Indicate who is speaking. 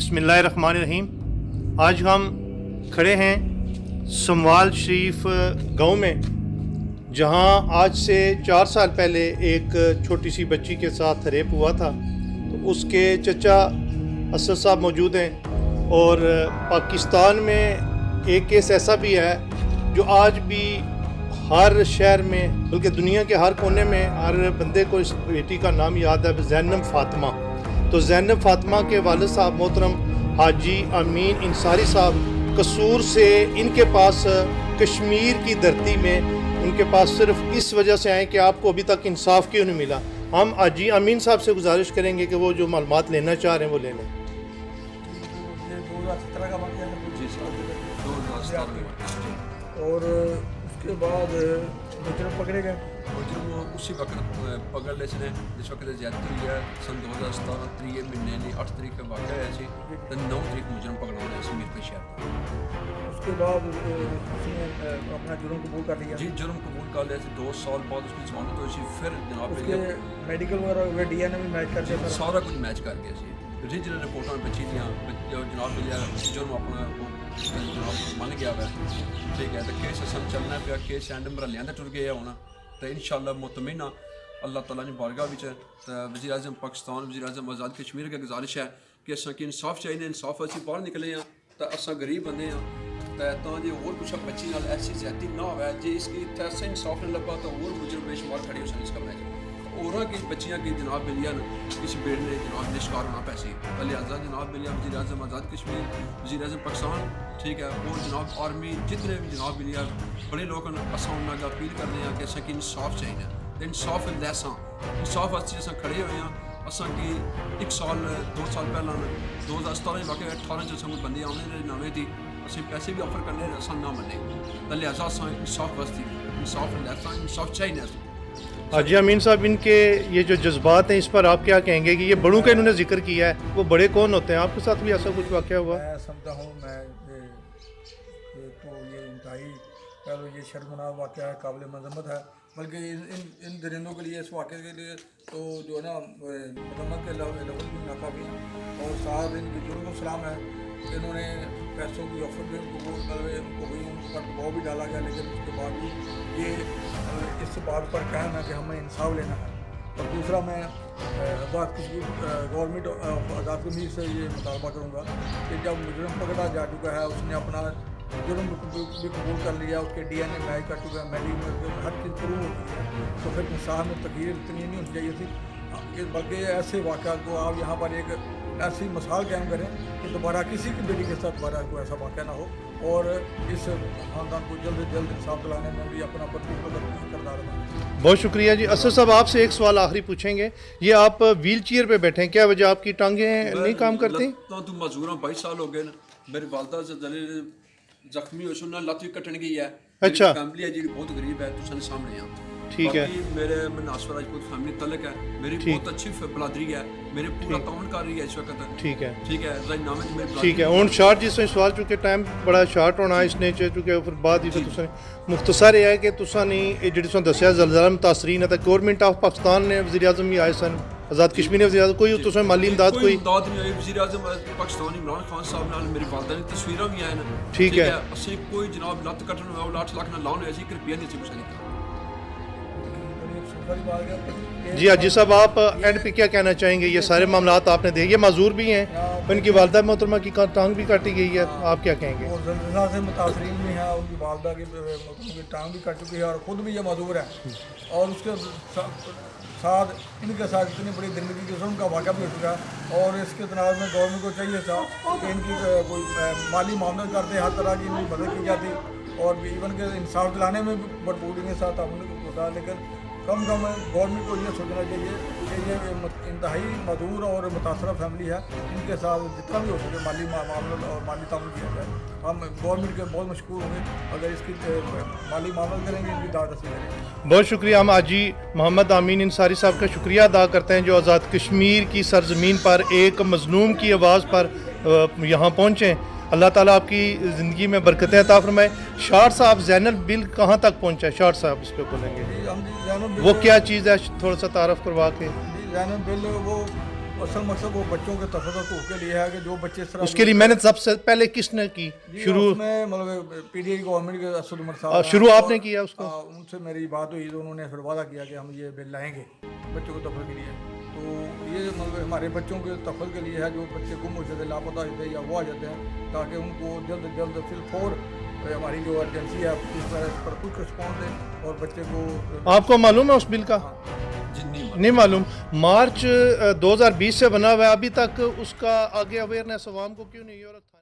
Speaker 1: बिस्मिल्लाहिर्रहमानिर्रहीम। आज हम खड़े हैं समवाल शरीफ गांव में, जहां आज से 4 साल पहले एक छोटी सी बच्ची के साथ रेप हुआ था। तो उसके चचा असद साहब मौजूद हैं। और पाकिस्तान में एक केस ऐसा भी है जो आज भी हर शहर में, बल्कि दुनिया के हर कोने में हर बंदे को इस बेटी का नाम याद है, ज़ैनब फ़ातिमा। तो ज़ैनब फ़ातिमा के वालिद साहब मोहतरम हाजी अमीन इंसारी साहब कसूर से इनके पास कश्मीर की धरती में उनके पास सिर्फ इस वजह से आए कि आपको अभी तक इंसाफ क्यों नहीं मिला। हम हाजी अमीन साहब से गुजारिश करेंगे कि वो जो मालूमात लेना चाह रहे हैं वो ले लें।
Speaker 2: और उसके बाद मुजरम पकड़े गए।
Speaker 3: मुजरम उसी वक्त पकड़ ले सने जिस वक्त ज्यादती हुई है। सन 2017 3 महीने ने 8 तारीख का वाक़या है सी, तो 9 तारीख मुजरम पकड़वाना है मीरपुर शहर।
Speaker 2: उसके बाद उसने अपना जुर्म कबूल कर लिया।
Speaker 3: जी जुर्म कबूल कर लिया। 2 साल बाद उसकी जमानत हुई सी। फिर जनाब
Speaker 2: उसके मेडिकल वगैरह डीएनए भी मैच कर दिया,
Speaker 3: सारा कुछ मैच कर गया सी। रीजनल रिपोर्टां बची दियां जो जनाब मिलिया जुर्म अपना जनाब मन गया हुआ। ठीक है, तो केस असल चलना पिया। केस एंड मरलियां दा टुर गया होना। तो इंशाअल्लाह मुतमिना अल्लाह ताला ने बारगाह विच वज़ीर आज़म पाकिस्तान, वज़ीर आज़म आज़ाद कश्मीर की गुजारिश है कि असां की इंसाफ चाहिए। इंसाफ असीं बाहर निकले हैं तो असां गरीब बंदे हैं तो जे होर कुछ बच्ची नाल ऐसी ज्यादती ना होवे। जे इसकी ऐसा इंसाफ नहीं लगा तो होर मुजरम बेशुमार खड़े हो सन इस कमरे और की बच्चियाँ की जनाब मिलिया इस बेड़ ने जनाब ने शिकार होना पैसे। लिहाजा जनाब मिलिया वज़ीर आज़म आज़ाद कश्मीर, वज़ीर आज़म पाकिस्तान, ठीक है, और जनाब आर्मी जितने भी जनाब मिलिया बड़े लोग असां उन्होंने अपील करते हैं कि असां की इंसाफ चाहिए। तो इंसाफ लैसा इंसाफ वास्ते असां खड़े हुए हैं। असां की 1 साल 2 साल पहला 2017 वाक़ 18 च असां बंदे आने नवे थी। असीं पैसे भी ऑफर करने असां ना मने। तो लिहाजा असां इंसाफ वास्ते इंसाफ लैसा इंसाफ चाहिए।
Speaker 1: हाजी अमीन साहब, इनके ये जो जज्बात हैं इस पर आप क्या कहेंगे कि ये बड़ों का इन्होंने जिक्र किया है, वो बड़े कौन होते हैं? आपके साथ भी ऐसा कुछ वाक़या हुआ?
Speaker 2: मैं समझता हूँ तो ये इंतहाई कह लो ये शर्मनाक वाक़या है, काबिल मजम्मत है। बल्कि इन दरिंदों के लिए, इस वाक़े के लिए तो जो है ना मजम्मत के लेवल भी नाकाफी है। और साहब इनकी जुर्म सलाम है कि इन्होंने पैसों की ऑफर भी उनको भी उन पर दबाव भी डाला गया, लेकिन उसके बाद भी ये इस बात पर कायम है कि हमें इंसाफ लेना है। और दूसरा, मैं आज़ाद कश्मीर गवर्नमेंट आज़ाद कश्मीर से ये मुतालबा करूँगा कि जब मुजरम पकड़ा जा चुका है, उसने अपना जुर्म भी कबूल कर लिया, उसके डीएनए मैच कर चुका है, मेडिकल हर चीज़ प्रूव हो गई है, तो फिर इंसाफ में तकरीर इतनी नहीं होनी चाहिए थी। बल्कि ऐसे वाक़यात को आप यहाँ पर एक ऐसी मिसाल कायम करें कि दोबारा किसी की बेटी के साथ दोबारा कोई ऐसा वाक़या ना हो, और इस ख़ानदान को जल्द से जल्द इंसाफ दिलाने में भी अपना किरदार अदा।
Speaker 1: बहुत शुक्रिया जी। असद साहब, आपसे एक सवाल आखिरी पूछेंगे। ये आप व्हील चेयर पे बैठे हैं, क्या वजह? आपकी टांगें नहीं काम करती?
Speaker 3: तो मजदूर 22 साल हो गए। मेरी वालदा से जख्मी हो सुनना लत भी कटन गई है।
Speaker 1: अच्छा,
Speaker 3: फैमिली है जी बहुत गरीब है, तो सामने आ
Speaker 1: ठीक है।
Speaker 3: मेरे नासवर राजपूत फैमिली तलक है, मेरी बहुत अच्छी बलादरी है, मेरे पूरा ताउन कर रही है इस वक्त।
Speaker 1: ठीक है,
Speaker 3: ठीक है, नाम है मेरे
Speaker 1: ठीक है। हुण शार्ट जिस सवाल चुके टाइम बड़ा शार्ट होना इसने चुके फिर बाद ही तुसें मुख्तसर है कि तुसां नहीं जिहड़ी तुसां दस्सिया ज़लज़ला मुतासरीन है, तो गवर्नमेंट ऑफ पाकिस्तान ने वज़ीर आज़म भी आए सन, आज़ाद कश्मीर ने वज़ीर आज़म कोई तुसें माली इमदाद कोई
Speaker 3: इमदाद नहीं आई। वज़ीर आज़म पाकिस्तान इमरान खान साहब नाल मेरी वालदा दी तस्वीरां भी आए।
Speaker 1: ठीक है,
Speaker 3: असीं कोई जनाब लत कटन 8 लाख ना लाउन ऐसी रुपया नहीं कुछ नहीं।
Speaker 1: जी हाजी साहब, आप एंड पे क्या कहना चाहेंगे? ये सारे मामलात आपने देखे, ये माजूर भी हैं, उनकी वालदा मोहतरमा की टांग भी काटी गई है, आप क्या कहेंगे?
Speaker 2: और ज़लज़ला से मुतासरीन भी हैं, उनकी वालदा की टांग भी कट चुकी है और ख़ुद भी ये माजूर है। और उसके साथ इनके साथ इतनी बड़ी ज़िंदगी के का वाक़ा भी हो चुका है। और इसके तनाज़ में गवर्नमेंट को चाहिए था कि इनकी कोई माली मामला करते, हर तरह की इनकी मदद की जाती, और इवन के इंसाफ दिलाने में भी भरपूरी के साथ हमने होता। लेकिन कम गवर्नमेंट को ये सोचना चाहिए कि ये इंतहाई मजदूर और मुतासरा फैमिली है, इनके साथ जितना भी हो सके माली मामला और माली ताउन किया जाए। हम गवर्नमेंट के बहुत मशकूर होंगे अगर इसकी माली मामला करेंगे, इनकी दाद रसी करेंगे।
Speaker 1: बहुत शुक्रिया। हम हाजी मोहम्मद अमीन इंसारी साहब का शुक्रिया अदा करते हैं जो आज़ाद कश्मीर की सरजमीन पर एक मजलूम की आवाज़ पर यहाँ पहुँचे। अल्लाह ताला आपकी ज़िंदगी में बरकतें अता फरमाए। शार साहब, ज़ैनब बिल कहाँ तक पहुँचा है? शार साहब इस पे बोलेंगे, वो क्या चीज़ है, थोड़ा सा तारफ़ करवा के।
Speaker 2: ज़ैनब बिल वो असल मकसद वो बच्चों के तफद्दुक़ के लिए है कि जो बच्चे इस तरह
Speaker 1: उसके लिए मेहनत सबसे पहले किसने की शुरू
Speaker 2: उसमें मतलब पीडीआई गवर्नमेंट के असद उमर साहब
Speaker 1: शुरू आपने किया उसको
Speaker 2: उनसे मेरी बात हुई तो उन्होंने फिर वादा किया कि हम ये बिल लाएंगे बच्चों के तफद के लिए। तो ये मतलब हमारे बच्चों के तफद के लिए है जो बच्चे गुम हो जाते लापता हो जाते या वो आ जाते हैं ताकि उनको जल्द अज जल्द फिलफौर हमारी जो एजेंसी है इस पर कुछ रिस्पॉन्स दें और बच्चे को।
Speaker 1: आपको मालूम है उस बिल का?
Speaker 3: जितनी
Speaker 1: नहीं मालूम। मार्च 2020 से बना हुआ है, अभी तक उसका आगे अवेयरनेस अवाम को क्यों नहीं हो रहा?